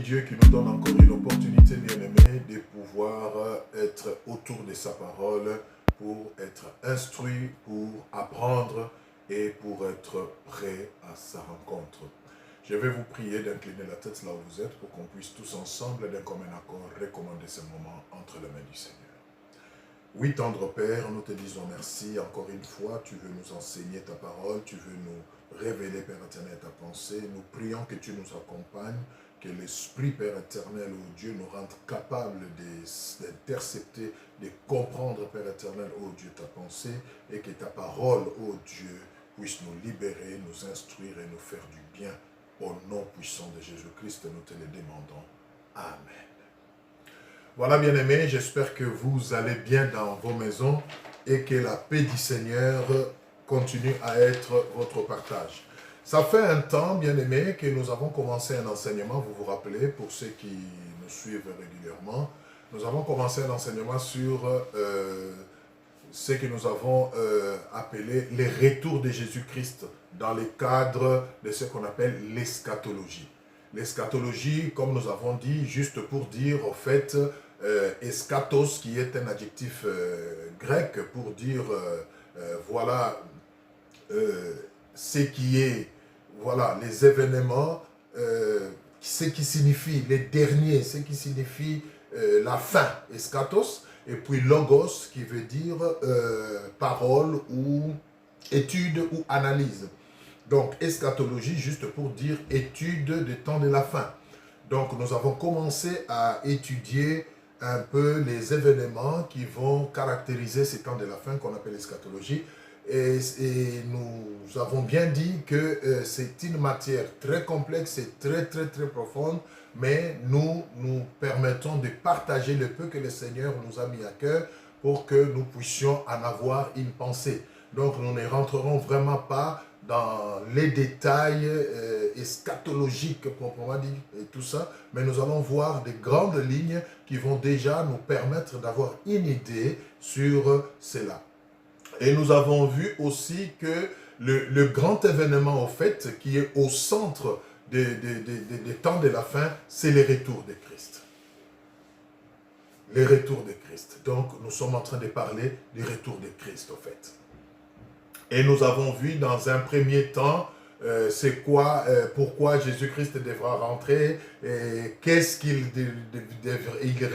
Dieu qui nous donne encore une opportunité, bien-aimée, de pouvoir être autour de sa parole pour être instruit, pour apprendre et pour être prêt à sa rencontre. Je vais vous prier d'incliner la tête là où vous êtes pour qu'on puisse tous ensemble, d'un commun accord, recommander ce moment entre les mains du Seigneur. Oui, tendre Père, nous te disons merci encore une fois. Tu veux nous enseigner ta parole, tu veux nous révéler, Père éternel, ta pensée. Nous prions que tu nous accompagnes, que l'Esprit, Père éternel, ô Dieu, nous rende capables d'intercepter, de comprendre, Père éternel, ô Dieu, ta pensée, et que ta parole, ô Dieu, puisse nous libérer, nous instruire et nous faire du bien. Au nom puissant de Jésus-Christ, nous te le demandons. Amen. Voilà, bien-aimés, j'espère que vous allez bien dans vos maisons et que la paix du Seigneur continue à être votre partage. Ça fait un temps, bien-aimés, que nous avons commencé un enseignement, vous vous rappelez, pour ceux qui nous suivent régulièrement, nous avons commencé un enseignement sur ce que nous avons appelé les retours de Jésus-Christ dans le cadre de ce qu'on appelle l'eschatologie. L'eschatologie, comme nous avons dit, juste pour dire, au fait, eschatos, qui est un adjectif grec pour dire, voilà, ce qui est, voilà, les événements, ce qui signifie les derniers, ce qui signifie la fin, eschatos, et puis logos, qui veut dire parole ou étude ou analyse. Donc, eschatologie, juste pour dire étude des temps de la fin. Donc, nous avons commencé à étudier un peu les événements qui vont caractériser ces temps de la fin qu'on appelle eschatologie. Et nous avons bien dit que c'est une matière très complexe et très profonde, mais nous permettons de partager le peu que le Seigneur nous a mis à cœur pour que nous puissions en avoir une pensée. Donc, nous ne rentrerons vraiment pas dans les détails eschatologiques proprement dit et tout ça, mais nous allons voir des grandes lignes qui vont déjà nous permettre d'avoir une idée sur cela. Et nous avons vu aussi que le grand événement au fait qui est au centre des temps de la fin, c'est le retour de Christ. Le retour de Christ. Donc nous sommes en train de parler du retour de Christ au fait. Et nous avons vu dans un premier temps, c'est quoi, pourquoi Jésus-Christ devra rentrer, qu'est-ce qu'il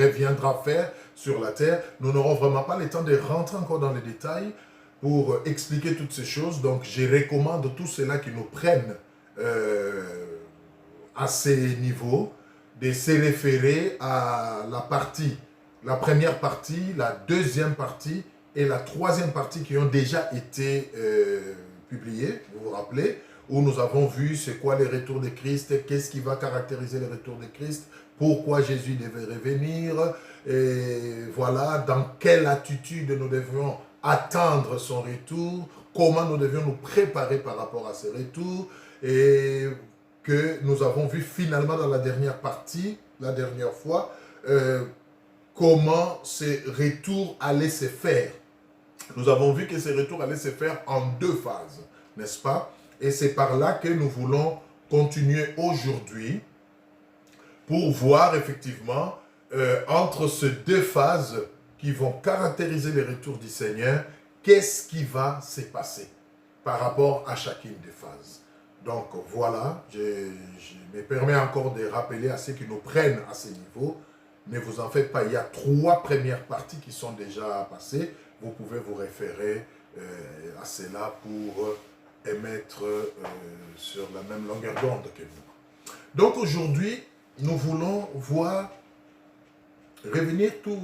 reviendra faire sur la terre. Nous n'aurons vraiment pas le temps de rentrer encore dans les détails pour expliquer toutes ces choses. Donc, je recommande tous ceux-là qui nous prennent à ces niveaux de se référer à la première partie, la deuxième partie, et la troisième partie qui ont déjà été publiées, vous vous rappelez, où nous avons vu c'est quoi les retours de Christ, qu'est-ce qui va caractériser les retours de Christ, pourquoi Jésus devait revenir, et voilà, dans quelle attitude nous devions attendre son retour, comment nous devions nous préparer par rapport à ce retour, et que nous avons vu finalement dans la dernière partie, la dernière fois, comment ces retours allaient se faire. Nous avons vu que ces retours allaient se faire en deux phases, n'est-ce pas? Et c'est par là que nous voulons continuer aujourd'hui pour voir effectivement entre ces deux phases qui vont caractériser les retours du Seigneur, qu'est-ce qui va se passer par rapport à chacune des phases. Donc voilà, je me permets encore de rappeler à ceux qui nous prennent à ce niveau, ne vous en faites pas, il y a 3 premières parties qui sont déjà passées. Vous pouvez vous référer à cela pour émettre sur la même longueur d'onde que nous. Donc aujourd'hui, nous voulons revenir tout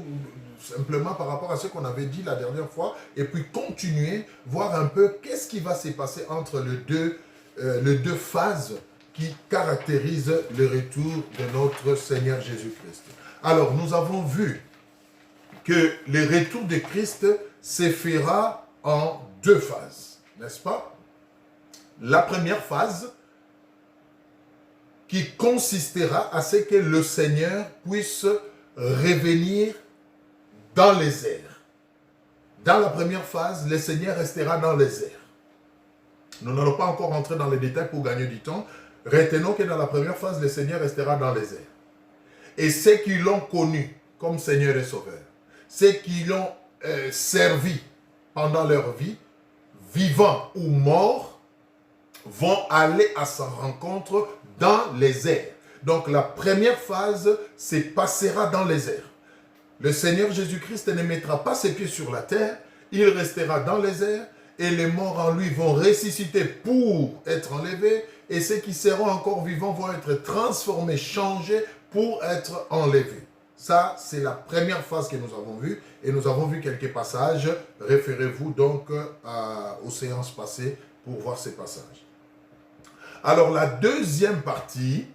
simplement par rapport à ce qu'on avait dit la dernière fois et puis continuer, voir un peu qu'est-ce qui va se passer entre les deux phases qui caractérisent le retour de notre Seigneur Jésus-Christ. Alors, nous avons vu que le retour de Christ se fera en 2 phases, n'est-ce pas? La première phase qui consistera à ce que le Seigneur puisse revenir dans les airs. Dans la première phase, le Seigneur restera dans les airs. Nous n'allons pas encore rentrer dans les détails pour gagner du temps. Retenons que dans la première phase, le Seigneur restera dans les airs. Et ceux qui l'ont connu comme Seigneur et Sauveur, ceux qui l'ont servi pendant leur vie, vivants ou morts, vont aller à sa rencontre dans les airs. Donc la première phase, c'est passera dans les airs. Le Seigneur Jésus-Christ ne mettra pas ses pieds sur la terre, il restera dans les airs et les morts en lui vont ressusciter pour être enlevés et ceux qui seront encore vivants vont être transformés, changés pour être enlevés. Ça, c'est la première phase que nous avons vue et nous avons vu quelques passages. Référez-vous donc aux séances passées pour voir ces passages. Alors la deuxième partie,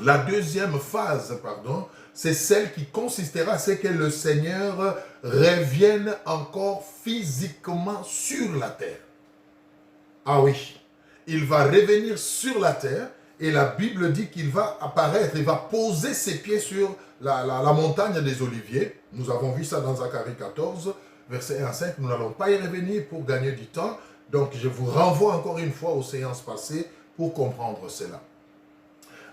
la deuxième phase, pardon, c'est celle qui consistera à ce que le Seigneur revienne encore physiquement sur la terre. Ah oui, il va revenir sur la terre et la Bible dit qu'il va apparaître, il va poser ses pieds sur la montagne des Oliviers. Nous avons vu ça dans Zacharie 14, verset 1 à 5. Nous n'allons pas y revenir pour gagner du temps. Donc je vous renvoie encore une fois aux séances passées pour comprendre cela.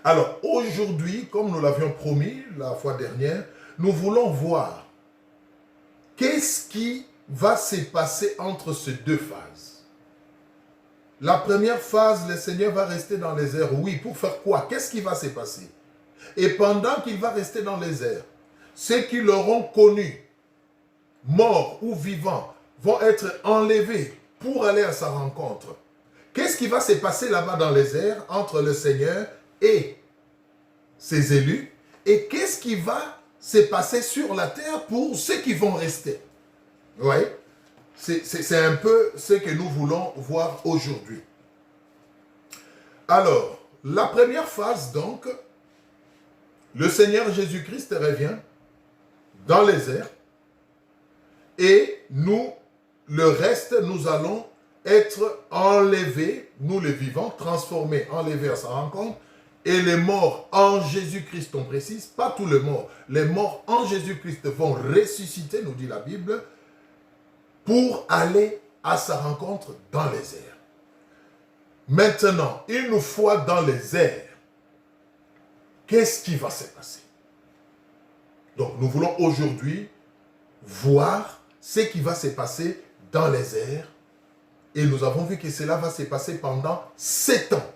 Alors, aujourd'hui, comme nous l'avions promis la fois dernière, nous voulons voir qu'est-ce qui va se passer entre ces deux phases. La première phase, le Seigneur va rester dans les airs. Oui, pour faire quoi? Qu'est-ce qui va se passer? Et pendant qu'il va rester dans les airs, ceux qui l'auront connu, morts ou vivants, vont être enlevés pour aller à sa rencontre. Qu'est-ce qui va se passer là-bas dans les airs entre le Seigneur et ses élus? Et qu'est-ce qui va se passer sur la terre pour ceux qui vont rester? Vous voyez? C'est un peu ce que nous voulons voir aujourd'hui. Alors, la première phase donc, le Seigneur Jésus-Christ revient dans les airs et nous, le reste, nous allons être enlevés, nous les vivants, transformés, enlevés à sa rencontre, et les morts en Jésus-Christ, on précise, pas tous les morts en Jésus-Christ vont ressusciter, nous dit la Bible, pour aller à sa rencontre dans les airs. Maintenant, une fois dans les airs, qu'est-ce qui va se passer? Donc, nous voulons aujourd'hui voir ce qui va se passer dans les airs. Et nous avons vu que cela va se passer pendant 7 ans.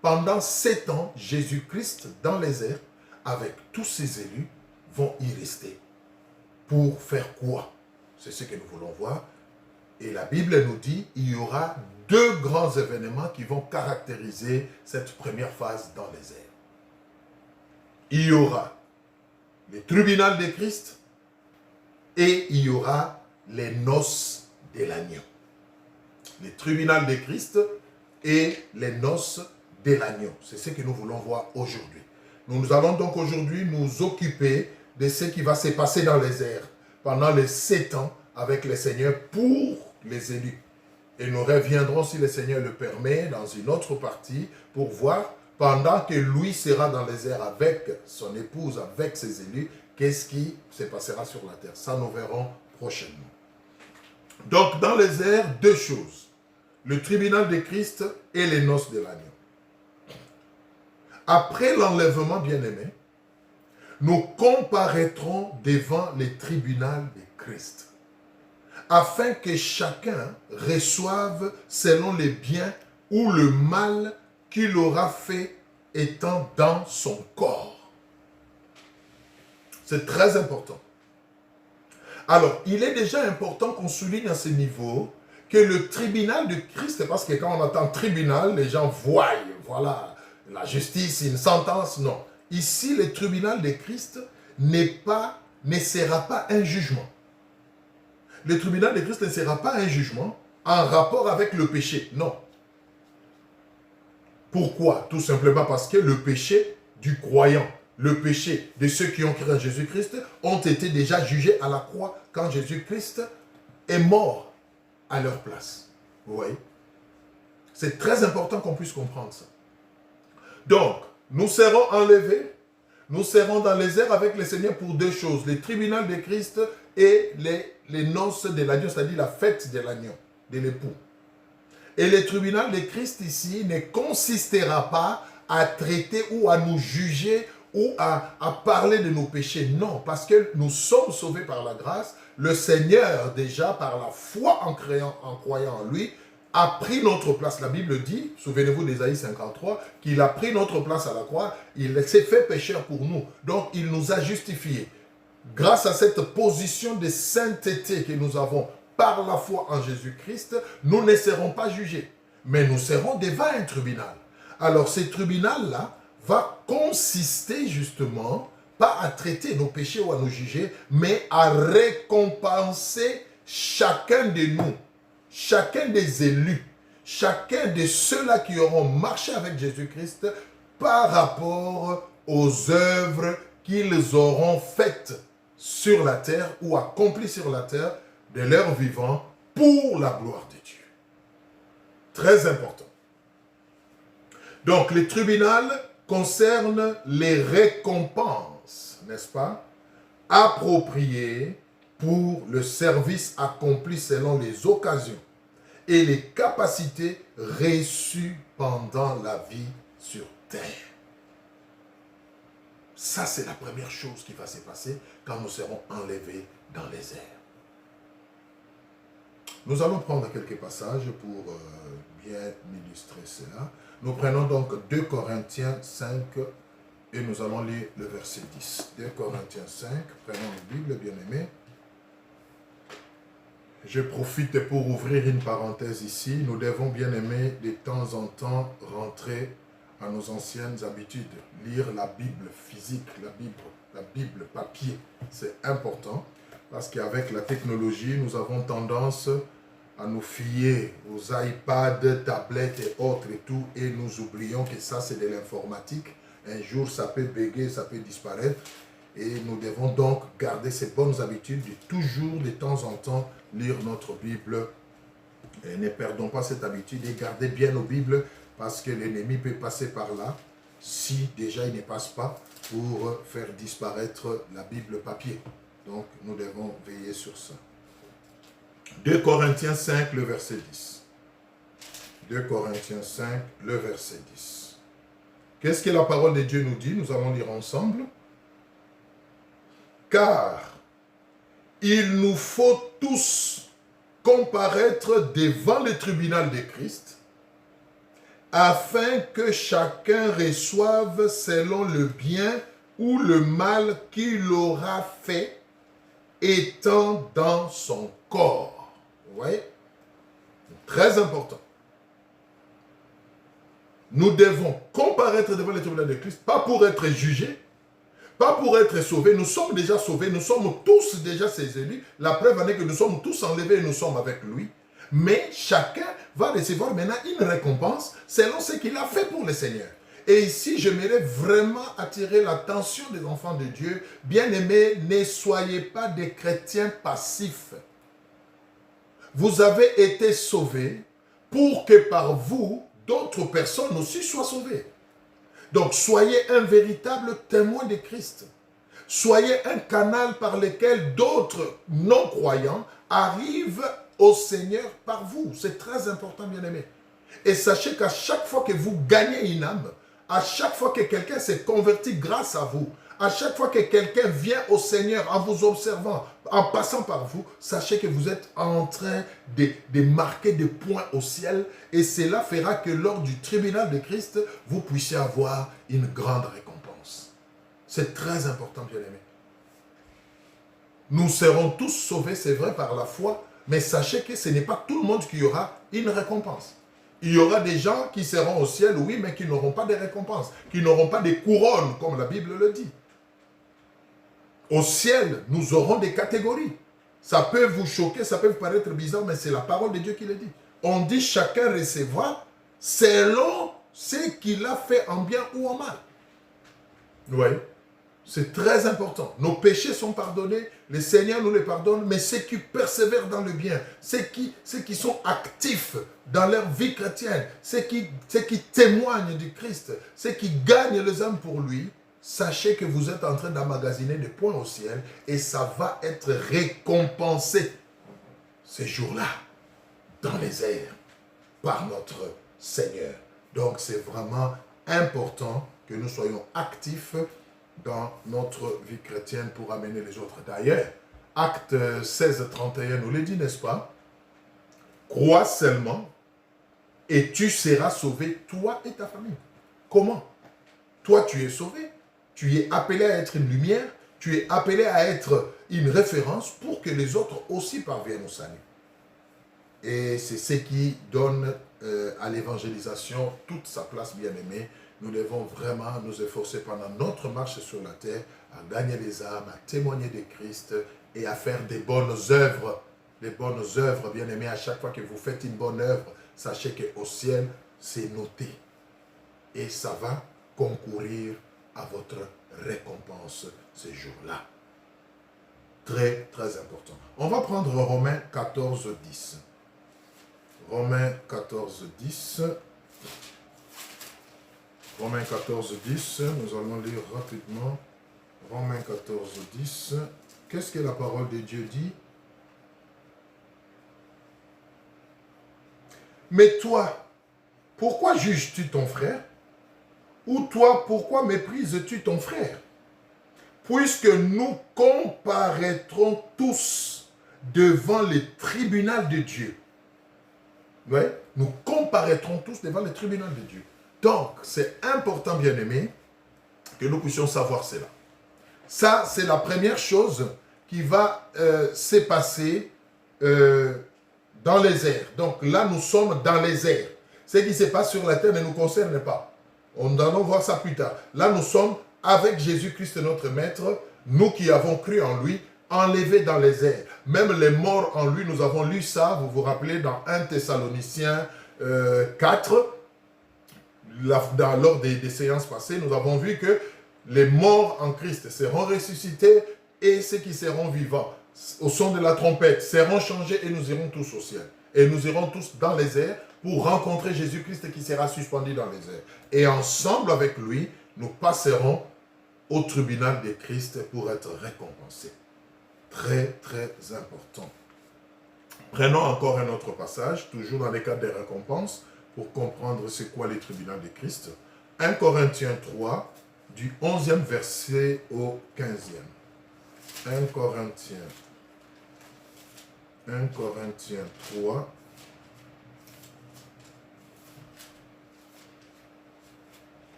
Pendant 7 ans, Jésus-Christ, dans les airs, avec tous ses élus, vont y rester. Pour faire quoi? C'est ce que nous voulons voir. Et la Bible nous dit qu'il y aura 2 grands événements qui vont caractériser cette première phase dans les airs. Il y aura le tribunal de Christ et il y aura les noces de l'agneau. Le tribunal de Christ et les noces de l'agneau. C'est ce que nous voulons voir aujourd'hui. Nous allons donc aujourd'hui nous occuper de ce qui va se passer dans les airs pendant les 7 ans avec le Seigneur pour les élus. Et nous reviendrons, si le Seigneur le permet, dans une autre partie pour voir, pendant que lui sera dans les airs avec son épouse, avec ses élus, qu'est-ce qui se passera sur la terre. Ça, nous verrons prochainement. Donc, dans les airs, 2 choses. Le tribunal de Christ et les noces de l'agneau. Après l'enlèvement bien-aimé, nous comparaîtrons devant le tribunal de Christ, afin que chacun reçoive selon les biens ou le mal qu'il aura fait étant dans son corps. C'est très important. Alors, il est déjà important qu'on souligne à ce niveau que le tribunal de Christ, parce que quand on entend tribunal, les gens voient, voilà, la justice, une sentence, non. Ici, le tribunal de Christ ne sera pas un jugement. Le tribunal de Christ ne sera pas un jugement en rapport avec le péché, non. Pourquoi? Tout simplement parce que le péché du croyant, le péché de ceux qui ont cru en Jésus-Christ ont été déjà jugés à la croix quand Jésus-Christ est mort à leur place. Vous voyez? C'est très important qu'on puisse comprendre ça. Donc, nous serons enlevés, nous serons dans les airs avec le Seigneur pour 2 choses. Le tribunal de Christ et les noces de l'agneau, c'est-à-dire la fête de l'agneau, de l'époux. Et le tribunal de Christ ici ne consistera pas à traiter ou à nous juger ou à parler de nos péchés. Non, parce que nous sommes sauvés par la grâce. Le Seigneur, déjà, par la foi en croyant en lui, a pris notre place. La Bible dit, souvenez-vous d'Ésaïe 53, qu'il a pris notre place à la croix. Il s'est fait pécheur pour nous. Donc, il nous a justifiés. Grâce à cette position de sainteté que nous avons par la foi en Jésus-Christ, nous ne serons pas jugés, mais nous serons devant un tribunal. Alors, ce tribunal-là va consister justement, pas à traiter nos péchés ou à nous juger, mais à récompenser chacun de nous, chacun des élus, chacun de ceux-là qui auront marché avec Jésus-Christ par rapport aux œuvres qu'ils auront faites sur la terre ou accomplies sur la terre de leur vivant pour la gloire de Dieu. Très important. Donc, le tribunal concerne les récompenses, n'est-ce pas, appropriées pour le service accompli selon les occasions et les capacités reçues pendant la vie sur terre. Ça, c'est la première chose qui va se passer quand nous serons enlevés dans les airs. Nous allons prendre quelques passages pour bien illustrer cela. Nous prenons donc 2 Corinthiens 5 et nous allons lire le verset 10. 2 Corinthiens 5, prenons la Bible, bien-aimés. Je profite pour ouvrir une parenthèse ici. Nous devons, bien-aimés, de temps en temps rentrer à nos anciennes habitudes. Lire la Bible physique, la Bible papier. C'est important parce qu'avec la technologie, nous avons tendance à nous fier aux iPads, tablettes et autres et tout, et nous oublions que ça, c'est de l'informatique. Un jour, ça peut bégayer, ça peut disparaître. Et nous devons donc garder ces bonnes habitudes de toujours, de temps en temps, lire notre Bible. Et ne perdons pas cette habitude et gardez bien nos Bibles parce que l'ennemi peut passer par là si déjà il ne passe pas pour faire disparaître la Bible papier. Donc, nous devons veiller sur ça. 2 Corinthiens 5, le verset 10. 2 Corinthiens 5, le verset 10. Qu'est-ce que la parole de Dieu nous dit? Nous allons lire ensemble. Car il nous faut tous comparaître devant le tribunal de Christ, afin que chacun reçoive selon le bien ou le mal qu'il aura fait, étant dans son corps. Vous voyez? Très important. Nous devons comparaître devant le tribunal de Christ, pas pour être jugés, pas pour être sauvés. Nous sommes déjà sauvés, nous sommes tous déjà ses élus. La preuve en est que nous sommes tous enlevés et nous sommes avec lui. Mais chacun va recevoir maintenant une récompense selon ce qu'il a fait pour le Seigneur. Et ici, j'aimerais vraiment attirer l'attention des enfants de Dieu. Bien-aimés, ne soyez pas des chrétiens passifs. Vous avez été sauvés pour que par vous, d'autres personnes aussi soient sauvées. Donc, soyez un véritable témoin de Christ. Soyez un canal par lequel d'autres non-croyants arrivent au Seigneur par vous. C'est très important, bien-aimés. Et sachez qu'à chaque fois que vous gagnez une âme, à chaque fois que quelqu'un s'est converti grâce à vous, à chaque fois que quelqu'un vient au Seigneur en vous observant, en passant par vous, sachez que vous êtes en train de marquer des points au ciel et cela fera que lors du tribunal de Christ, vous puissiez avoir une grande récompense. C'est très important, bien-aimés. Nous serons tous sauvés, c'est vrai, par la foi, mais sachez que ce n'est pas tout le monde qui aura une récompense. Il y aura des gens qui seront au ciel, oui, mais qui n'auront pas de récompense, qui n'auront pas de couronne, comme la Bible le dit. Au ciel, nous aurons des catégories. Ça peut vous choquer, ça peut vous paraître bizarre, mais c'est la parole de Dieu qui le dit. On dit chacun recevra selon ce qu'il a fait en bien ou en mal. Oui, c'est très important. Nos péchés sont pardonnés, le Seigneur nous les pardonne, mais ceux qui persévèrent dans le bien, ceux qui sont actifs dans leur vie chrétienne, ceux qui témoignent du Christ, ceux qui gagnent les âmes pour lui, sachez que vous êtes en train d'emmagasiner des points au ciel et ça va être récompensé ces jours-là dans les airs par notre Seigneur. Donc c'est vraiment important que nous soyons actifs dans notre vie chrétienne pour amener les autres. D'ailleurs, Acte 16, 31 nous le dit, n'est-ce pas? Crois seulement et tu seras sauvé, toi et ta famille. Comment? Toi, tu es sauvé. Tu es appelé à être une lumière. Tu es appelé à être une référence pour que les autres aussi parviennent au salut. Et c'est ce qui donne à l'évangélisation toute sa place, bien-aimée. Nous devons vraiment nous efforcer pendant notre marche sur la terre à gagner les âmes, à témoigner de Christ et à faire des bonnes œuvres. Les bonnes œuvres, bien-aimés, à chaque fois que vous faites une bonne œuvre, sachez qu'au ciel, c'est noté. Et ça va concourir à votre récompense ces jours-là. Très, très important. On va prendre Romains 14, 10. Romains 14, 10. Romains 14, 10. Nous allons lire rapidement. Romains 14, 10. Qu'est-ce que la parole de Dieu dit? Mais toi, pourquoi juges-tu ton frère? Ou toi, pourquoi méprises-tu ton frère? Puisque nous comparaîtrons tous devant le tribunal de Dieu. Oui, nous comparaîtrons tous devant le tribunal de Dieu. Donc, c'est important, bien-aimés, que nous puissions savoir cela. Ça, c'est la première chose qui va se passer dans les airs. Donc là, nous sommes dans les airs. Ce qui se passe sur la terre ne nous concerne pas. On allons voir ça plus tard. Là, nous sommes avec Jésus-Christ, notre Maître, nous qui avons cru en lui, enlevés dans les airs. Même les morts en lui, nous avons lu ça, vous vous rappelez, dans 1 Thessaloniciens 4, lors des séances passées, nous avons vu que les morts en Christ seront ressuscités et ceux qui seront vivants, au son de la trompette, seront changés et nous irons tous au ciel. Et nous irons tous dans les airs pour rencontrer Jésus-Christ qui sera suspendu dans les airs. Et ensemble avec lui, nous passerons au tribunal de Christ pour être récompensés. Très, très important. Prenons encore un autre passage, toujours dans les cas des récompenses, pour comprendre c'est quoi les tribunaux de Christ. 1 Corinthiens 3, du 11e verset au 15e. 1 Corinthiens 3.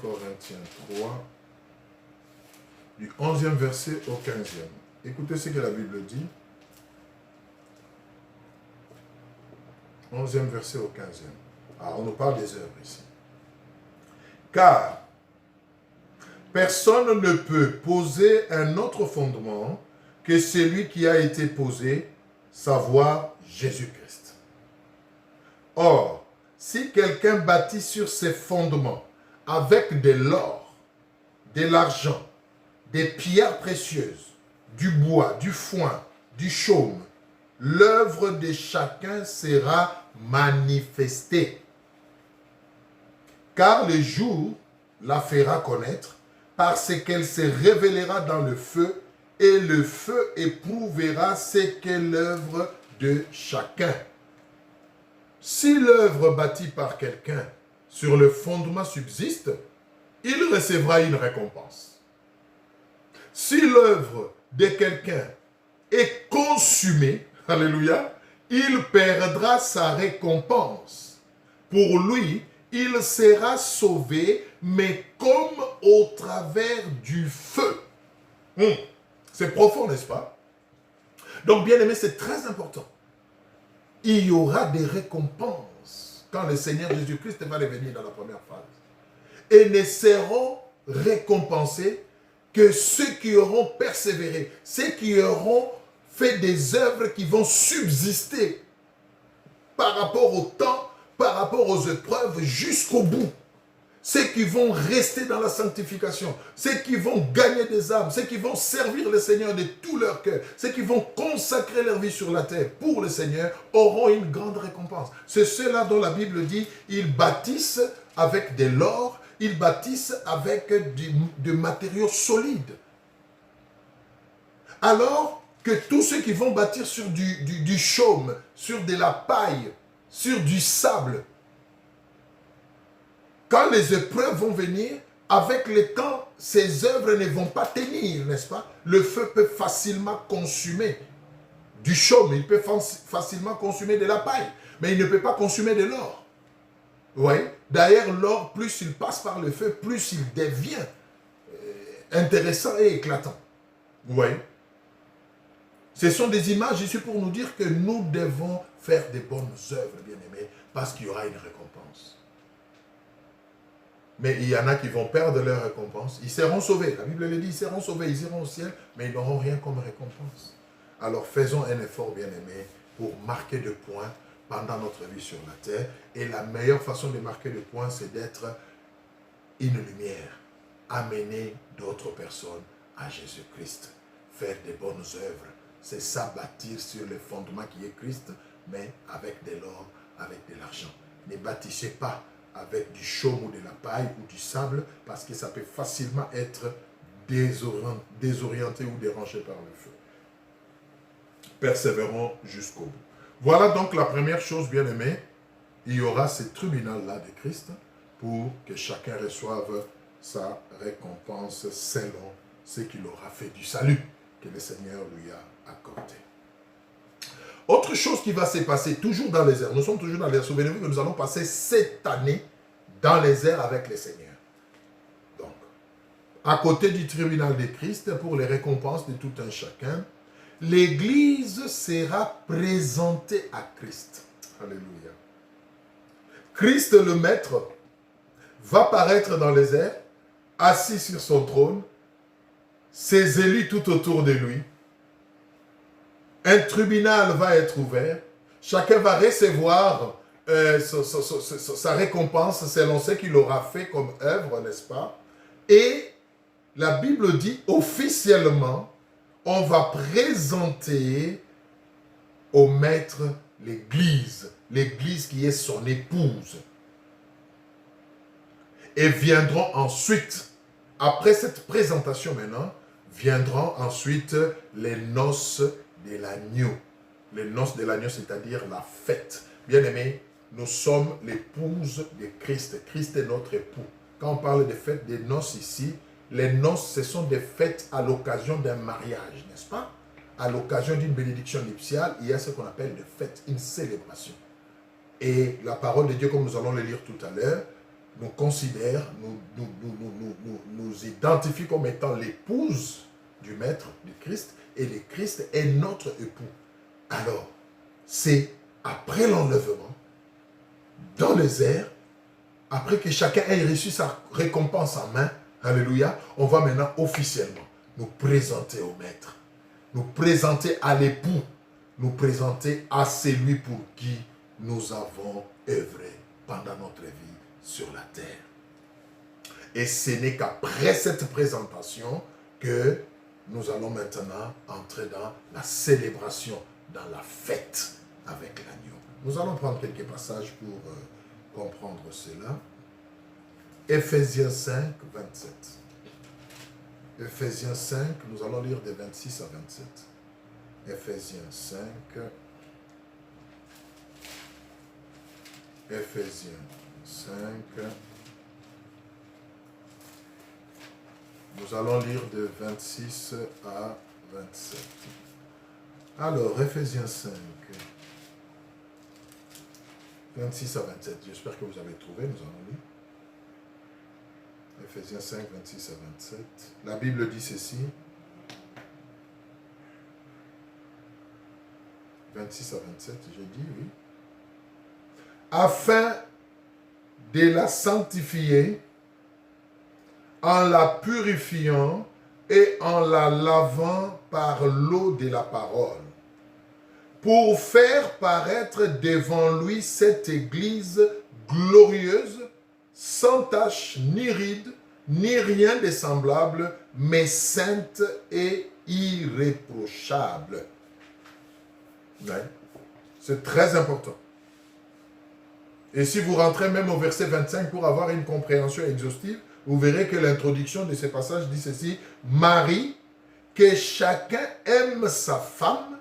Corinthiens 3, du 11e verset au 15e. Écoutez ce que la Bible dit. 11e verset au 15e. Alors, on nous parle des œuvres ici. Car personne ne peut poser un autre fondement que celui qui a été posé, savoir Jésus-Christ. Or, si quelqu'un bâtit sur ses fondements avec de l'or, de l'argent, des pierres précieuses, du bois, du foin, du chaume, l'œuvre de chacun sera manifestée. Car le jour la fera connaître, parce qu'elle se révélera dans le feu, et le feu éprouvera ce qu'est l'œuvre de chacun. Si l'œuvre bâtie par quelqu'un sur le fondement subsiste, il recevra une récompense. Si l'œuvre de quelqu'un est consumée, alléluia, il perdra sa récompense. Pour lui, il sera sauvé, mais comme au travers du feu. C'est profond, n'est-ce pas? Donc, bien aimé, c'est très important. Il y aura des récompenses quand le Seigneur Jésus-Christ va revenir dans la première phase. Et ne seront récompensés que ceux qui auront persévéré, ceux qui auront fait des œuvres qui vont subsister par rapport au temps, par rapport aux épreuves jusqu'au bout. Ceux qui vont rester dans la sanctification, ceux qui vont gagner des âmes, ceux qui vont servir le Seigneur de tout leur cœur, ceux qui vont consacrer leur vie sur la terre pour le Seigneur, auront une grande récompense. C'est ceux-là dont la Bible dit, ils bâtissent avec de l'or, ils bâtissent avec des matériaux solides. Alors que tous ceux qui vont bâtir sur du chaume, sur de la paille, sur du sable, quand les épreuves vont venir, avec le temps, ces œuvres ne vont pas tenir, n'est-ce pas? Le feu peut facilement consumer du chaume, il peut facilement consumer de la paille, mais il ne peut pas consumer de l'or. Oui. D'ailleurs, l'or, plus il passe par le feu, plus il devient intéressant et éclatant. Oui. Ce sont des images ici pour nous dire que nous devons faire des bonnes œuvres, bien-aimés, parce qu'il y aura une récompense. Mais il y en a qui vont perdre leur récompense. Ils seront sauvés. La Bible le dit, ils seront sauvés, ils iront au ciel, mais ils n'auront rien comme récompense. Alors faisons un effort, bien-aimés, pour marquer des points pendant notre vie sur la terre. Et la meilleure façon de marquer des points, c'est d'être une lumière. Amener d'autres personnes à Jésus-Christ. Faire des bonnes œuvres. C'est ça, bâtir sur le fondement qui est Christ, mais avec de l'or, avec de l'argent. Ne bâtissez pas avec du chaume ou de la paille ou du sable, parce que ça peut facilement être désorienté ou dérangé par le feu. Persévérons jusqu'au bout. Voilà donc la première chose, bien aimée. Il y aura ce tribunal-là de Christ pour que chacun reçoive sa récompense selon ce qu'il aura fait du salut que le Seigneur lui a accordé. Autre chose qui va se passer toujours dans les airs. Nous sommes toujours dans les airs. Souvenez-vous que nous allons passer 7 années dans les airs avec le Seigneur. Donc, à côté du tribunal de Christ, pour les récompenses de tout un chacun, l'Église sera présentée à Christ. Alléluia. Christ le Maître va paraître dans les airs, assis sur son trône, ses élus tout autour de lui. Un tribunal va être ouvert. Chacun va recevoir sa récompense selon ce qu'il aura fait comme œuvre, n'est-ce pas? Et la Bible dit officiellement, on va présenter au maître l'Église qui est son épouse. Et viendront ensuite, après cette présentation maintenant, viendront ensuite les noces de l'agneau. Les noces de l'agneau, c'est-à-dire la fête. Bien-aimés, nous sommes l'épouse de Christ. Christ est notre époux. Quand on parle de fête des noces ici, les noces, ce sont des fêtes à l'occasion d'un mariage, n'est-ce pas? À l'occasion d'une bénédiction nuptiale, il y a ce qu'on appelle des fêtes, une célébration. Et la parole de Dieu, comme nous allons le lire tout à l'heure, nous considère, nous identifie comme étant l'épouse du Maître, du Christ, et le Christ est notre époux. Alors, c'est après l'enlèvement, dans les airs, après que chacun ait reçu sa récompense en main, alléluia, on va maintenant officiellement nous présenter au Maître, nous présenter à l'époux, nous présenter à celui pour qui nous avons œuvré pendant notre vie sur la terre. Et ce n'est qu'après cette présentation que nous allons maintenant entrer dans la célébration, dans la fête avec l'agneau. Nous allons prendre quelques passages pour comprendre cela. Ephésiens 5, 27. Ephésiens 5, nous allons lire de 26 à 27. Ephésiens 5. Ephésiens 5. Nous allons lire de 26 à 27. Alors, Ephésiens 5, 26 à 27. J'espère que vous avez trouvé, nous allons lire. Ephésiens 5, 26 à 27. La Bible dit ceci. 26 à 27, j'ai dit, oui. Afin de la sanctifier, en la purifiant et en la lavant par l'eau de la parole, pour faire paraître devant lui cette Église glorieuse, sans tache, ni ride, ni rien de semblable, mais sainte et irréprochable. Ouais. C'est très important. Et si vous rentrez même au verset 25 pour avoir une compréhension exhaustive, vous verrez que l'introduction de ce passage dit ceci. Marie, que chacun aime sa femme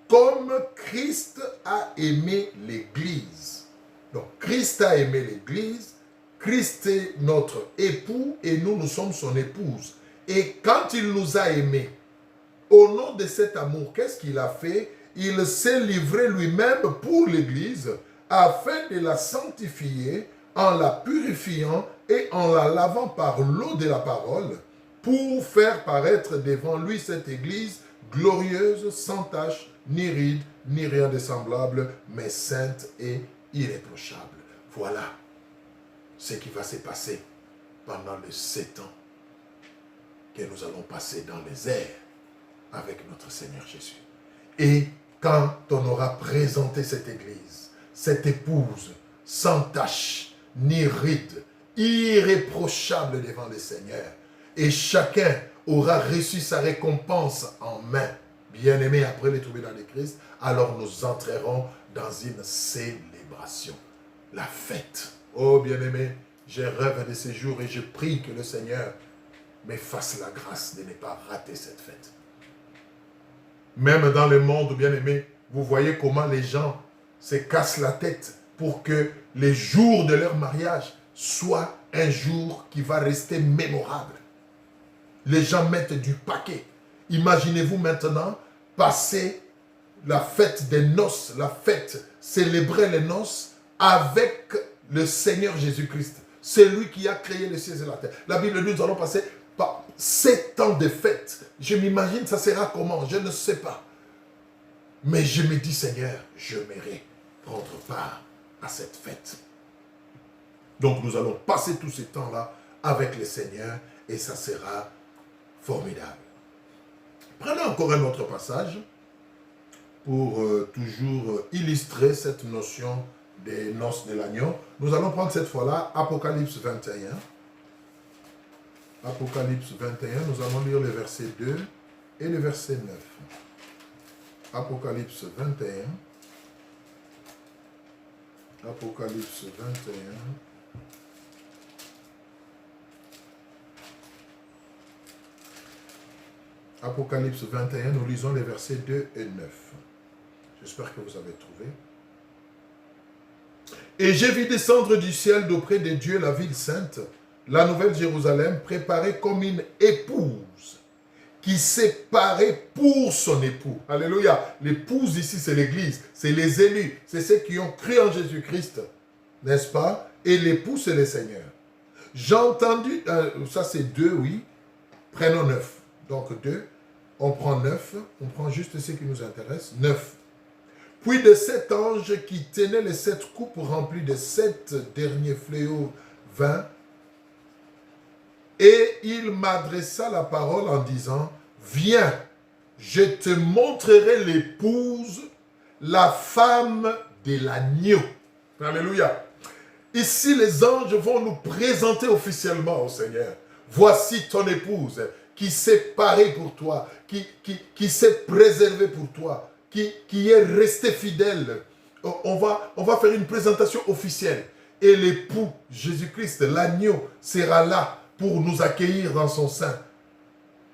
comme Christ a aimé l'Église. Donc Christ a aimé l'Église, Christ est notre époux et nous, nous sommes son épouse. Et quand il nous a aimés, au nom de cet amour, qu'est-ce qu'il a fait? Il s'est livré lui-même pour l'Église afin de la sanctifier en la purifiant et en la lavant par l'eau de la parole pour faire paraître devant lui cette Église glorieuse, sans tache, ni ride, ni rien de semblable, mais sainte et irréprochable. Voilà ce qui va se passer pendant les 7 ans que nous allons passer dans les airs avec notre Seigneur Jésus. Et quand on aura présenté cette Église, cette épouse, sans tache, ni ride, irréprochable devant le Seigneur, et chacun aura reçu sa récompense en main, bien-aimé après les tribunaux de Christ, alors nous entrerons dans une célébration, la fête. Oh bien-aimé, je rêve de ces jours et je prie que le Seigneur me fasse la grâce de ne pas rater cette fête. Même dans le monde, bien-aimé, vous voyez comment les gens se cassent la tête pour que les jours de leur mariage soient un jour qui va rester mémorable. Les gens mettent du paquet. Imaginez-vous maintenant passer la fête des noces, la fête, célébrer les noces avec le Seigneur Jésus-Christ. C'est lui qui a créé les cieux et la terre. La Bible dit, nous allons passer par 7 ans de fête. Je m'imagine, ça sera comment? Je ne sais pas. Mais je me dis, Seigneur, je mérite prendre part à cette fête. Donc nous allons passer tous ces temps-là avec le Seigneur et ça sera formidable. Prenons encore un autre passage pour toujours illustrer cette notion des noces de l'agneau. Nous allons prendre cette fois-là Apocalypse 21. Apocalypse 21, nous allons lire le verset 2 et le verset 9. Apocalypse 21. Apocalypse 21. Apocalypse 21, nous lisons les versets 2 et 9. J'espère que vous avez trouvé. Et j'ai vu descendre du ciel d'auprès de Dieu la ville sainte, la nouvelle Jérusalem, préparée comme une épouse qui s'est parée pour son époux. Alléluia. L'épouse ici, c'est l'église, c'est les élus, c'est ceux qui ont cru en Jésus-Christ, n'est-ce pas? Et l'époux, c'est le Seigneur. J'ai entendu, ça c'est 2, oui, prenons 9. Donc 2, on prend 9, on prend juste ce qui nous intéresse, 9. Puis de 7 anges qui tenaient les 7 coupes remplies de 7 derniers fléaux vins, et il m'adressa la parole en disant, viens, je te montrerai l'épouse, la femme de l'agneau. Alléluia. Ici, les anges vont nous présenter officiellement au Seigneur. Voici ton épouse qui s'est parée pour toi, qui s'est préservée pour toi, qui est restée fidèle. On va faire une présentation officielle. Et l'époux, Jésus-Christ, l'agneau, sera là pour nous accueillir dans son sein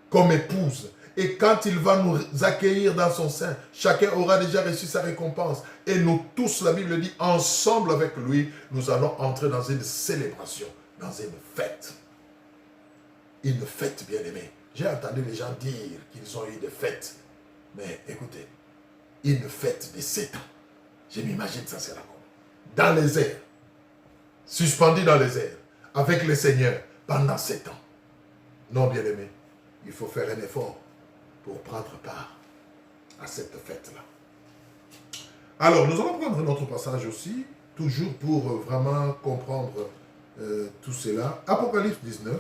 comme épouse. Et quand il va nous accueillir dans son sein, chacun aura déjà reçu sa récompense. Et nous tous, la Bible dit, ensemble avec lui, nous allons entrer dans une célébration, dans une fête. Une fête, bien-aimée. J'ai entendu les gens dire qu'ils ont eu des fêtes. Mais écoutez, une fête de 7 ans. Je m'imagine ça sera comme dans les airs, suspendu dans les airs, avec le Seigneur pendant 7 ans. Non, bien-aimé, il faut faire un effort pour prendre part à cette fête-là. Alors, nous allons prendre notre passage aussi, toujours pour vraiment comprendre tout cela. Apocalypse 19.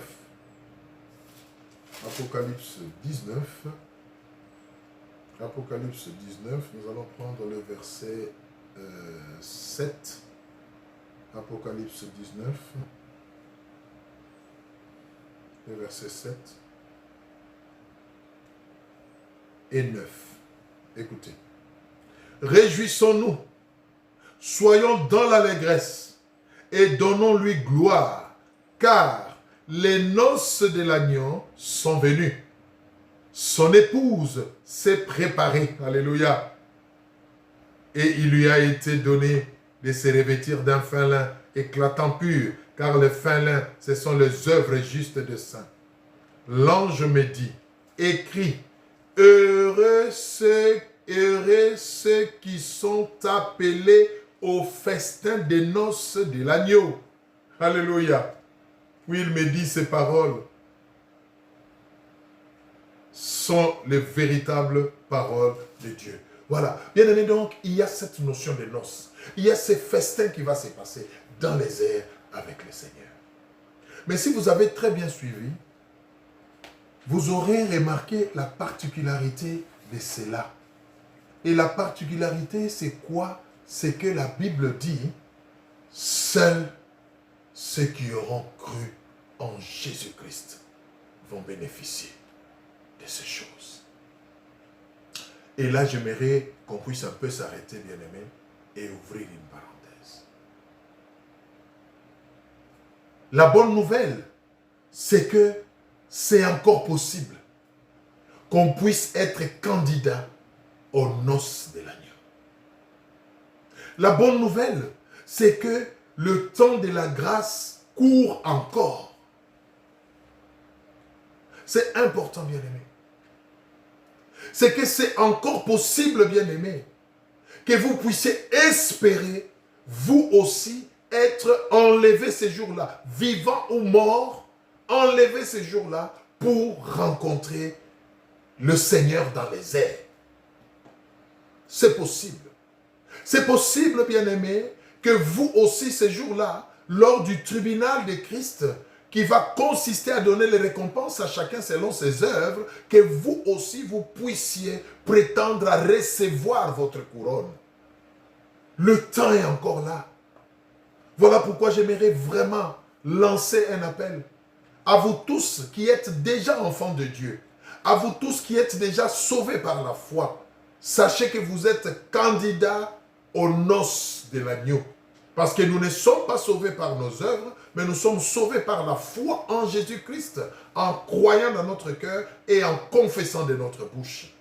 Apocalypse 19. Apocalypse 19, nous allons prendre le verset 7. Apocalypse 19. Le verset 7 et 9. Écoutez. Réjouissons-nous, soyons dans l'allégresse et donnons-lui gloire, car les noces de l'agneau sont venues. Son épouse s'est préparée. Alléluia. Et il lui a été donné de se revêtir d'un fin lin éclatant pur, car le fin lin, ce sont les œuvres justes de saints. L'ange me dit, écris, heureux ceux qui sont appelés au festin des noces de l'agneau. Alléluia. Oui, il me dit ces paroles sont les véritables paroles de Dieu. Voilà. Bien aimé, donc, il y a cette notion de noces. Il y a ce festin qui va se passer dans les airs avec le Seigneur. Mais si vous avez très bien suivi, vous aurez remarqué la particularité de cela. Et la particularité, c'est quoi? C'est que la Bible dit, seuls ceux qui auront cru en Jésus-Christ vont bénéficier de ces choses. Et là, j'aimerais qu'on puisse un peu s'arrêter, bien-aimés, et ouvrir une parenthèse. La bonne nouvelle, c'est que c'est encore possible qu'on puisse être candidat aux noces de l'agneau. La bonne nouvelle, c'est que le temps de la grâce court encore. C'est important, bien-aimé. C'est que c'est encore possible, bien-aimé, que vous puissiez espérer, vous aussi, être enlevé ces jours-là, vivant ou mort, enlevé ces jours-là pour rencontrer le Seigneur dans les airs. C'est possible. C'est possible, bien-aimé, que vous aussi, ces jours-là, lors du tribunal de Christ, qui va consister à donner les récompenses à chacun selon ses œuvres, que vous aussi, vous puissiez prétendre à recevoir votre couronne. Le temps est encore là. Voilà pourquoi j'aimerais vraiment lancer un appel à vous tous qui êtes déjà enfants de Dieu, à vous tous qui êtes déjà sauvés par la foi. Sachez que vous êtes candidats aux noces de l'agneau. Parce que nous ne sommes pas sauvés par nos œuvres, mais nous sommes sauvés par la foi en Jésus-Christ, en croyant dans notre cœur et en confessant de notre bouche.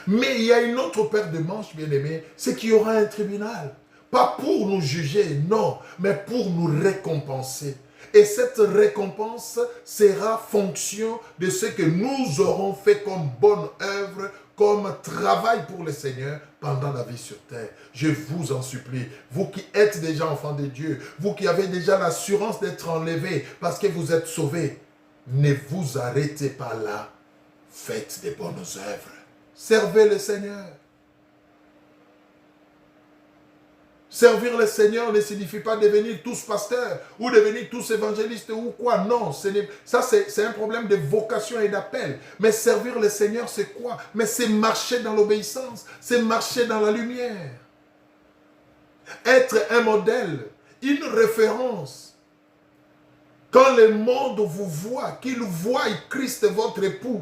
Mais il y a une autre paire de manches, bien-aimés, c'est qu'il y aura un tribunal. Pas pour nous juger, non, mais pour nous récompenser. Et cette récompense sera fonction de ce que nous aurons fait comme bonne œuvre, comme travail pour le Seigneur pendant la vie sur terre. Je vous en supplie, vous qui êtes déjà enfants de Dieu, vous qui avez déjà l'assurance d'être enlevés parce que vous êtes sauvés, ne vous arrêtez pas là. Faites des bonnes œuvres. Servez le Seigneur. Servir le Seigneur ne signifie pas devenir tous pasteurs ou devenir tous évangélistes ou quoi. Non, ça c'est un problème de vocation et d'appel. Mais servir le Seigneur, c'est quoi? Mais c'est marcher dans l'obéissance, c'est marcher dans la lumière. Être un modèle, une référence. Quand le monde vous voit, qu'il voie Christ votre époux,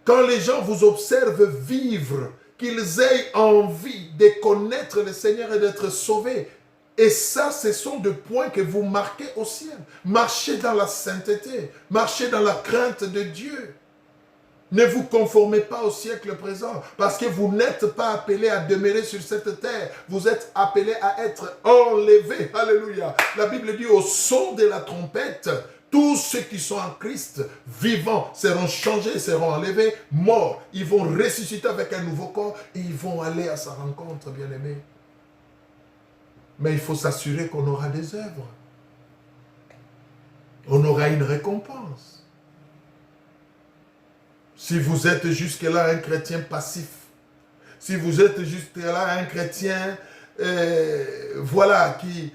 quand les gens vous observent vivre, qu'ils aient envie de connaître le Seigneur et d'être sauvés. Et ça, ce sont des points que vous marquez au ciel. Marchez dans la sainteté, marchez dans la crainte de Dieu. Ne vous conformez pas au siècle présent, parce que vous n'êtes pas appelés à demeurer sur cette terre. Vous êtes appelés à être enlevés. Alléluia. La Bible dit au son de la trompette, tous ceux qui sont en Christ, vivants, seront changés, seront enlevés, morts. Ils vont ressusciter avec un nouveau corps et ils vont aller à sa rencontre, bien-aimés. Mais il faut s'assurer qu'on aura des œuvres. On aura une récompense. Si vous êtes jusque-là un chrétien passif, si vous êtes jusque-là un chrétien, voilà, qui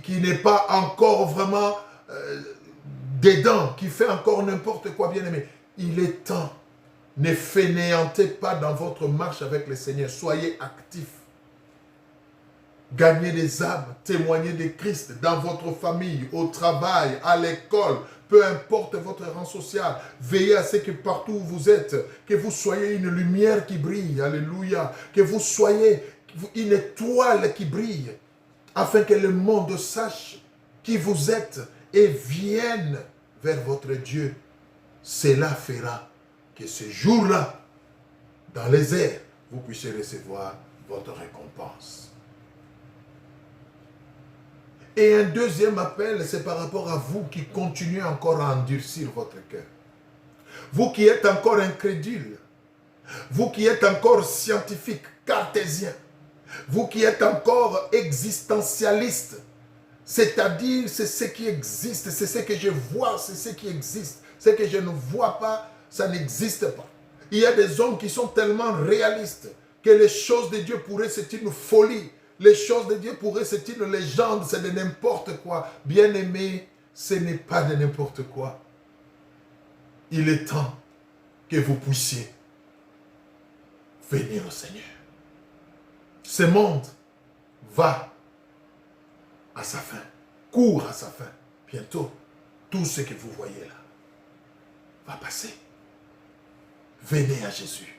n'est pas encore vraiment dedans, qui fait encore n'importe quoi, bien aimé, il est temps. Ne fainéantez pas dans votre marche avec le Seigneur. Soyez actifs. Gagnez des âmes, témoignez de Christ dans votre famille, au travail, à l'école, peu importe votre rang social. Veillez à ce que partout où vous êtes, que vous soyez une lumière qui brille, alléluia, que vous soyez une étoile qui brille, afin que le monde sache qui vous êtes et vienne vers votre Dieu. Cela fera que ce jour-là, dans les airs, vous puissiez recevoir votre récompense. Et un deuxième appel, c'est par rapport à vous qui continuez encore à endurcir votre cœur. Vous qui êtes encore incrédule. Vous qui êtes encore scientifique, cartésien. Vous qui êtes encore existentialiste. C'est-à-dire, c'est ce qui existe, c'est ce que je vois, c'est ce qui existe. Ce que je ne vois pas, ça n'existe pas. Il y a des hommes qui sont tellement réalistes que les choses de Dieu pourraient, c'est une folie. Les choses de Dieu pourraient, c'est une légende, c'est de n'importe quoi. Bien-aimé, ce n'est pas de n'importe quoi. Il est temps que vous puissiez venir au Seigneur. Ce monde va à sa fin, court à sa fin. Bientôt, tout ce que vous voyez là va passer. Venez à Jésus.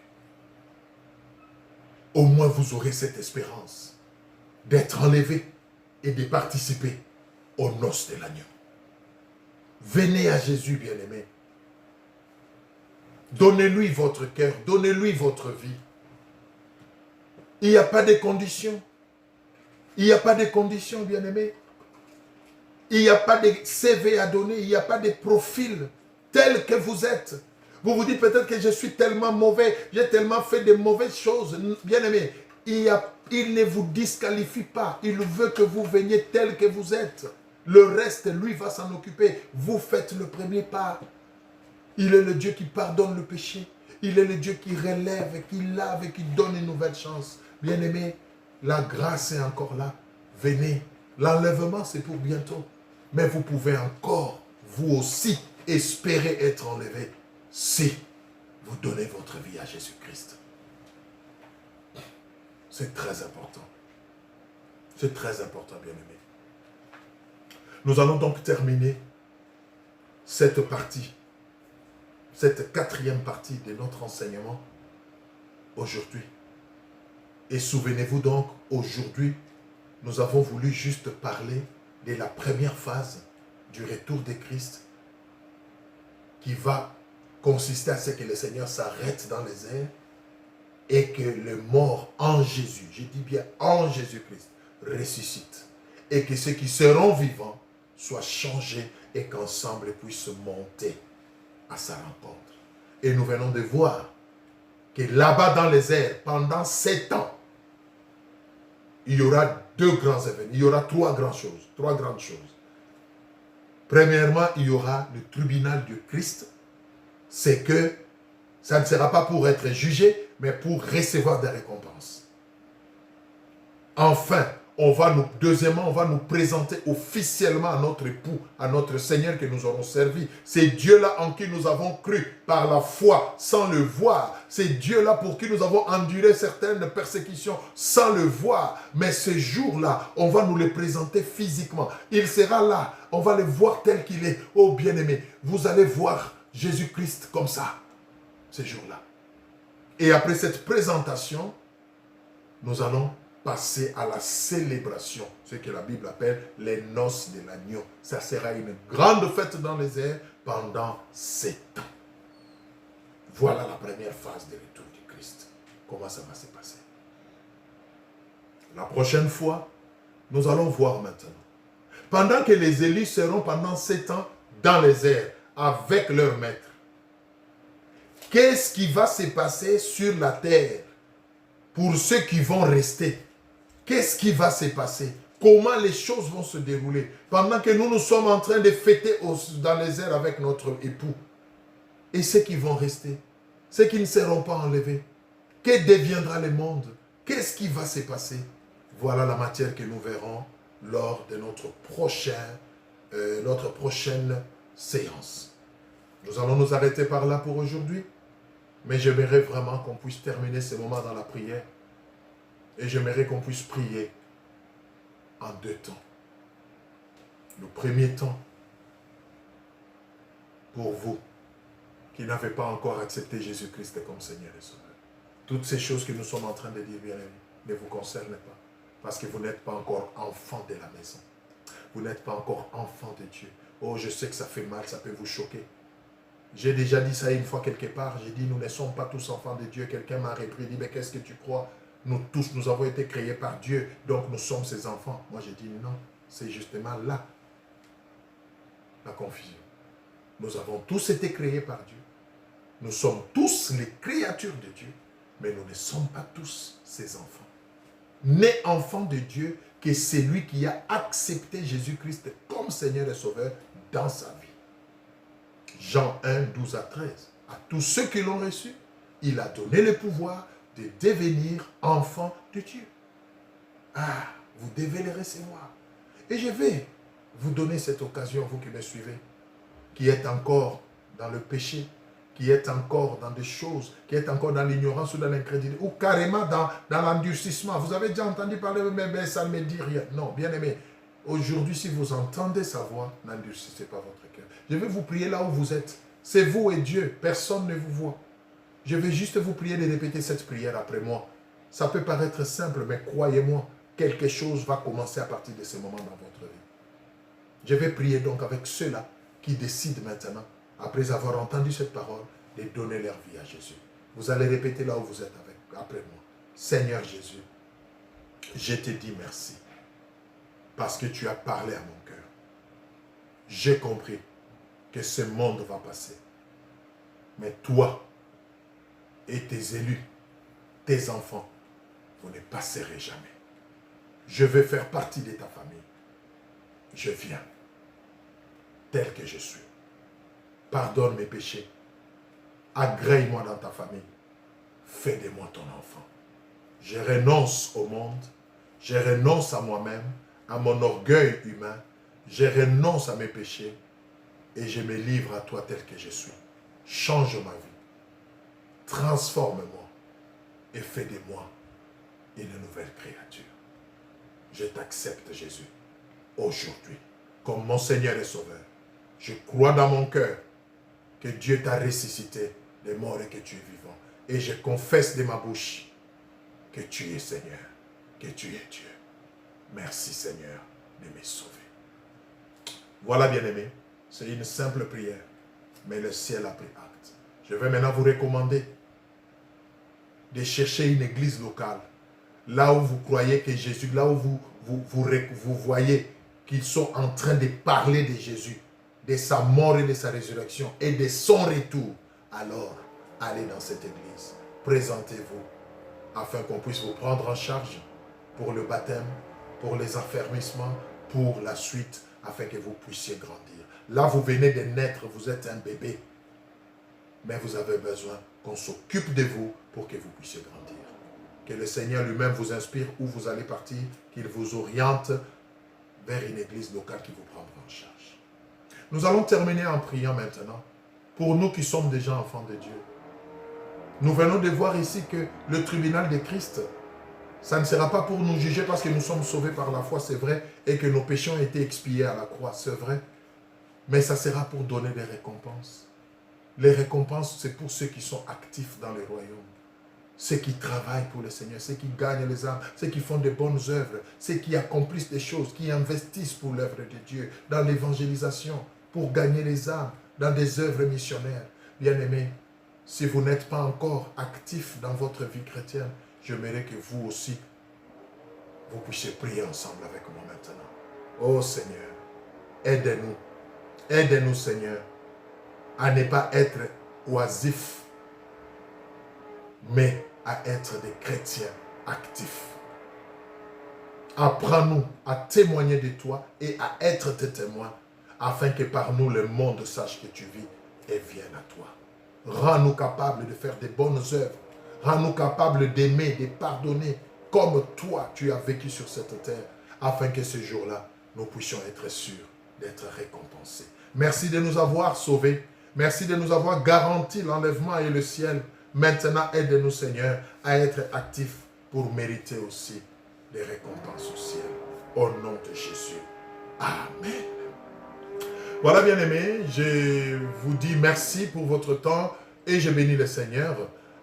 Au moins vous aurez cette espérance d'être enlevé et de participer aux noces de l'agneau. Venez à Jésus, bien-aimé. Donnez-lui votre cœur, donnez-lui votre vie. Il n'y a pas de conditions. Il n'y a pas de conditions, bien-aimé. Il n'y a pas de CV à donner, il n'y a pas de profil tel que vous êtes. Vous vous dites peut-être que je suis tellement mauvais, j'ai tellement fait de mauvaises choses. Bien-aimé, il ne vous disqualifie pas. Il veut que vous veniez tel que vous êtes. Le reste, lui, va s'en occuper. Vous faites le premier pas. Il est le Dieu qui pardonne le péché. Il est le Dieu qui relève, qui lave et qui donne une nouvelle chance. Bien-aimé, la grâce est encore là. Venez. L'enlèvement, c'est pour bientôt. Mais vous pouvez encore, vous aussi, espérer être enlevé si vous donnez votre vie à Jésus-Christ. C'est très important. C'est très important, bien-aimé. Nous allons donc terminer cette partie, cette quatrième partie de notre enseignement aujourd'hui. Et souvenez-vous donc, aujourd'hui, nous avons voulu juste parler de la première phase du retour de Christ qui va consister à ce que le Seigneur s'arrête dans les airs et que le mort en Jésus, je dis bien en Jésus-Christ, ressuscite. Et que ceux qui seront vivants soient changés et qu'ensemble ils puissent monter à sa rencontre. Et nous venons de voir que là-bas dans les airs, pendant 7 ans, il y aura 2 grands événements. Il y aura 3 grandes choses. Premièrement, il y aura le tribunal de Christ. C'est que ça ne sera pas pour être jugé, mais pour recevoir des récompenses. Enfin, deuxièmement, on va nous présenter officiellement à notre époux, à notre Seigneur que nous aurons servi. C'est Dieu-là en qui nous avons cru par la foi, sans le voir. C'est Dieu-là pour qui nous avons enduré certaines persécutions sans le voir. Mais ce jour-là, on va nous le présenter physiquement. Il sera là, on va le voir tel qu'il est. Oh bien-aimé, vous allez voir Jésus-Christ comme ça, ce jour-là. Et après cette présentation, nous allons passer à la célébration, ce que la Bible appelle les noces de l'agneau. Ça sera une grande fête dans les airs pendant 7 ans. Voilà la première phase du retour du Christ. Comment ça va se passer? La prochaine fois, nous allons voir maintenant. Pendant que les élus seront pendant 7 ans dans les airs avec leur maître, qu'est-ce qui va se passer sur la terre pour ceux qui vont rester? Qu'est-ce qui va se passer? Comment les choses vont se dérouler pendant que nous sommes en train de fêter dans les airs avec notre époux? Et ceux qui vont rester, ceux qui ne seront pas enlevés, que deviendra le monde? Qu'est-ce qui va se passer? Voilà la matière que nous verrons lors de notre prochaine séance. Nous allons nous arrêter par là pour aujourd'hui, mais j'aimerais vraiment qu'on puisse terminer ce moment dans la prière. Et j'aimerais qu'on puisse prier en 2 temps. Le premier temps, pour vous qui n'avez pas encore accepté Jésus-Christ comme Seigneur et Sauveur. Toutes ces choses que nous sommes en train de dire, bien aimés, ne vous concernent pas. Parce que vous n'êtes pas encore enfant de la maison. Vous n'êtes pas encore enfant de Dieu. Oh, je sais que ça fait mal, ça peut vous choquer. J'ai déjà dit ça une fois quelque part. J'ai dit, nous ne sommes pas tous enfants de Dieu. Quelqu'un m'a repris, dit, mais qu'est-ce que tu crois? Nous tous, nous avons été créés par Dieu. Donc, nous sommes ses enfants. Moi, j'ai dit, non, C'est justement là la confusion. Nous avons tous été créés par Dieu. Nous sommes tous les créatures de Dieu, mais nous ne sommes pas tous ses enfants. Né enfant de Dieu, que c'est lui qui a accepté Jésus-Christ comme Seigneur et Sauveur dans sa vie. Jean 1, 12 à 13. À tous ceux qui l'ont reçu, il a donné le pouvoir de devenir enfants de Dieu. Ah, vous devez les recevoir. Et je vais vous donner cette occasion, vous qui me suivez, qui êtes encore dans le péché, qui êtes encore dans des choses, qui êtes encore dans l'ignorance ou dans l'incrédulité, ou carrément dans l'endurcissement. Vous avez déjà entendu parler, mais ça ne me dit rien. Non, bien aimé, aujourd'hui, si vous entendez sa voix, n'endurcissez pas votre cœur. Je vais vous prier là où vous êtes. C'est vous et Dieu, personne ne vous voit. Je vais juste vous prier de répéter cette prière après moi. Ça peut paraître simple, mais croyez-moi, quelque chose va commencer à partir de ce moment dans votre vie. Je vais prier donc avec ceux-là qui décident maintenant, après avoir entendu cette parole, de donner leur vie à Jésus. Vous allez répéter là où vous êtes après moi. Seigneur Jésus, je te dis merci parce que tu as parlé à mon cœur. J'ai compris que ce monde va passer. Mais toi et tes élus, tes enfants, vous ne passerez jamais. Je veux faire partie de ta famille. Je viens tel que je suis. Pardonne mes péchés. Agrée-moi dans ta famille. Fais de moi ton enfant. Je renonce au monde. Je renonce à moi-même, à mon orgueil humain. Je renonce à mes péchés. Et je me livre à toi tel que je suis. Change ma vie. Transforme-moi. Et fais de moi une nouvelle créature. Je t'accepte, Jésus, aujourd'hui, comme mon Seigneur et Sauveur. Je crois dans mon cœur que Dieu t'a ressuscité des morts et que tu es vivant. Et je confesse de ma bouche que tu es Seigneur, que tu es Dieu. Merci Seigneur de me sauver. Voilà bien-aimés, c'est une simple prière, mais le ciel a pris acte. Je vais maintenant vous recommander de chercher une église locale, là où vous croyez que Jésus, là où vous voyez qu'ils sont en train de parler de Jésus, de sa mort et de sa résurrection et de son retour. Alors, allez dans cette église, présentez-vous, afin qu'on puisse vous prendre en charge pour le baptême, pour les affermissements, pour la suite, afin que vous puissiez grandir. Là, vous venez de naître, vous êtes un bébé, mais vous avez besoin qu'on s'occupe de vous pour que vous puissiez grandir. Que le Seigneur lui-même vous inspire où vous allez partir, qu'il vous oriente vers une église locale qui vous prendra en charge. Nous allons terminer en priant maintenant pour nous qui sommes déjà enfants de Dieu. Nous venons de voir ici que le tribunal de Christ, ça ne sera pas pour nous juger parce que nous sommes sauvés par la foi, c'est vrai, et que nos péchés ont été expiés à la croix, c'est vrai. Mais ça sera pour donner des récompenses. Les récompenses, c'est pour ceux qui sont actifs dans le royaume. Ceux qui travaillent pour le Seigneur, ceux qui gagnent les âmes, ceux qui font de bonnes œuvres, ceux qui accomplissent des choses, qui investissent pour l'œuvre de Dieu, dans l'évangélisation, pour gagner les âmes, dans des œuvres missionnaires. Bien-aimés, si vous n'êtes pas encore actif dans votre vie chrétienne, j'aimerais que vous aussi, vous puissiez prier ensemble avec moi maintenant. Oh Seigneur, aidez-nous. Aidez-nous Seigneur, à ne pas être oisifs, mais à être des chrétiens actifs. Apprends-nous à témoigner de toi et à être tes témoins, afin que par nous le monde sache que tu vis et vienne à toi. Rends-nous capables de faire des bonnes œuvres. Rends-nous capables d'aimer, de pardonner, comme toi tu as vécu sur cette terre, afin que ce jour-là, nous puissions être sûrs d'être récompensés. Merci de nous avoir sauvés. Merci de nous avoir garanti l'enlèvement et le ciel. Maintenant, aide-nous, Seigneur, à être actifs pour mériter aussi des récompenses au ciel. Au nom de Jésus. Amen. Voilà, bien-aimés, je vous dis merci pour votre temps et je bénis le Seigneur.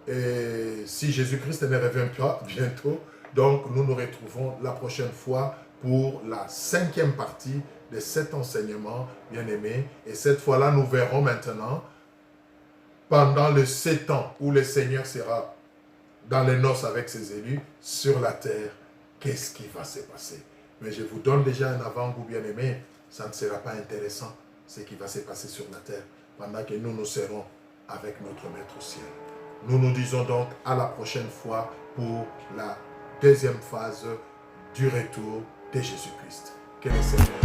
Et si Jésus-Christ ne revient pas bientôt, donc nous nous retrouvons la prochaine fois pour la 5e partie de cet enseignement, bien-aimé. Et cette fois-là, nous verrons maintenant, pendant les 7 ans où le Seigneur sera dans les noces avec ses élus, sur la terre, qu'est-ce qui va se passer? Mais je vous donne déjà un avant-goût, bien-aimé, ça ne sera pas intéressant ce qui va se passer sur la terre pendant que nous serons avec notre Maître au ciel. Nous nous disons donc à la prochaine fois pour la deuxième phase du retour de Jésus-Christ. Que le Seigneur